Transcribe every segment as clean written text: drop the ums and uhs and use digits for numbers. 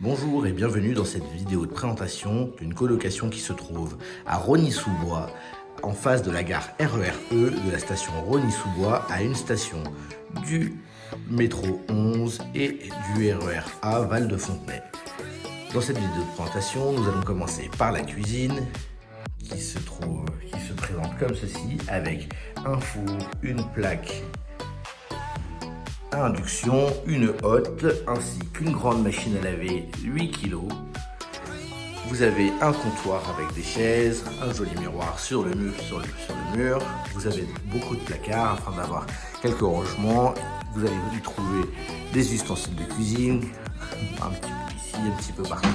Bonjour et bienvenue dans cette vidéo de présentation d'une colocation qui se trouve à Rosny-sous-Bois, en face de la gare RER E de la station Rosny-sous-Bois, à une station du métro 11 et du RER A Val-de-Fontenay. Dans cette vidéo de présentation, nous allons commencer par la cuisine qui se présente comme ceci, avec un four, une plaque à induction, une hotte ainsi qu'une grande machine à laver 8 kg. Vous avez un comptoir avec des chaises, un joli miroir sur le mur. Vous avez beaucoup de placards afin d'avoir quelques rangements. Vous allez y trouver des ustensiles de cuisine, un petit peu ici, un petit peu partout.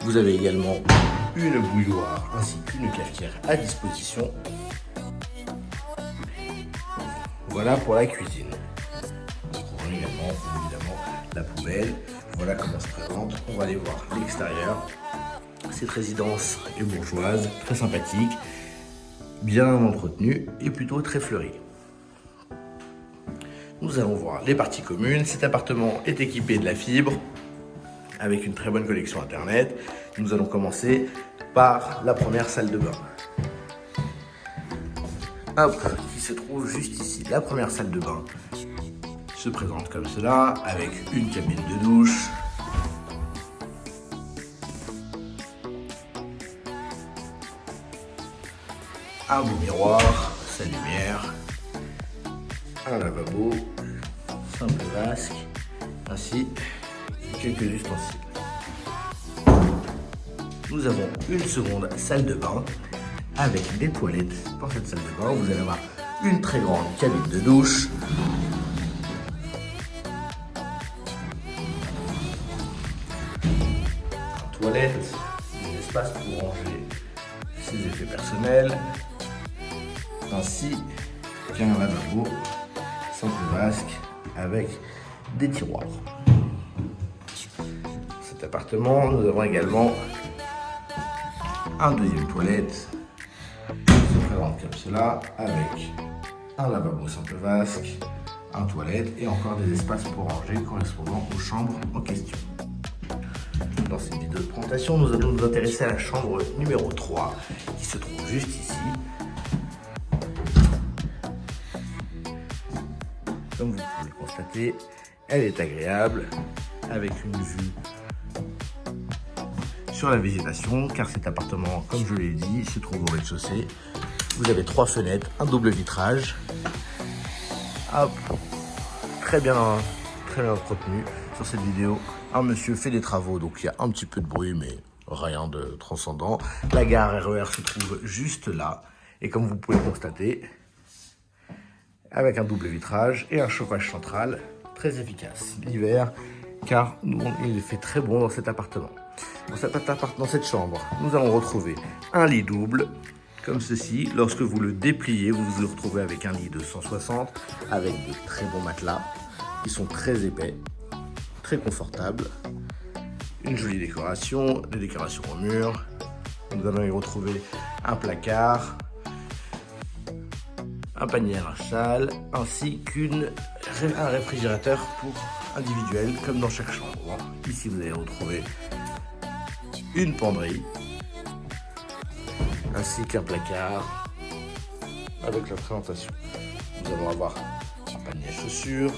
Vous avez également une bouilloire ainsi qu'une cafetière à disposition. Voilà pour la cuisine. Nous trouvons également, évidemment, la poubelle. Voilà comment se présente. On va aller voir l'extérieur. Cette résidence est bourgeoise, très sympathique, bien entretenue et plutôt très fleurie. Nous allons voir les parties communes. Cet appartement est équipé de la fibre avec une très bonne connexion internet. Nous allons commencer par la première salle de bain. Hop, qui se trouve juste ici. La première salle de bain se présente comme cela, avec une cabine de douche, un beau miroir, sa lumière, un lavabo, simple vasque, ainsi que quelques ustensiles. Nous avons une seconde salle de bain avec des toilettes. Dans cette salle de bain, vous allez avoir une très grande cabine de douche, une toilette, des espaces pour ranger ses effets personnels, ainsi qu'un lavabo simple vasque avec des tiroirs. Cet appartement, nous avons également un deuxième toilette comme cela, avec un lavabo simple vasque, un toilette et encore des espaces pour ranger correspondant aux chambres en question. Dans cette vidéo de présentation, nous allons nous intéresser à la chambre numéro 3 qui se trouve juste ici. Comme vous pouvez le constater, elle est agréable avec une vue sur la végétation, car cet appartement, comme je l'ai dit, se trouve au rez-de-chaussée. Vous avez 3 fenêtres, un double vitrage. Hop, très bien entretenu. Sur cette vidéo, un monsieur fait des travaux, donc il y a un petit peu de bruit, mais rien de transcendant. La gare RER se trouve juste là, et comme vous pouvez le constater, avec un double vitrage et un chauffage central très efficace l'hiver, car il fait très bon dans cet appartement. Dans cette chambre, nous allons retrouver un lit double, comme ceci. Lorsque vous le dépliez, vous vous retrouvez avec un lit de 160, avec des très bons matelas, qui sont très épais, très confortables. Une jolie décoration, des décorations au mur. Nous allons y retrouver un placard, un panier à linge, ainsi qu'un réfrigérateur pour individuel, comme dans chaque chambre. Ici, vous allez retrouver une penderie, ainsi qu'un placard avec la présentation. Nous allons avoir un panier à chaussures,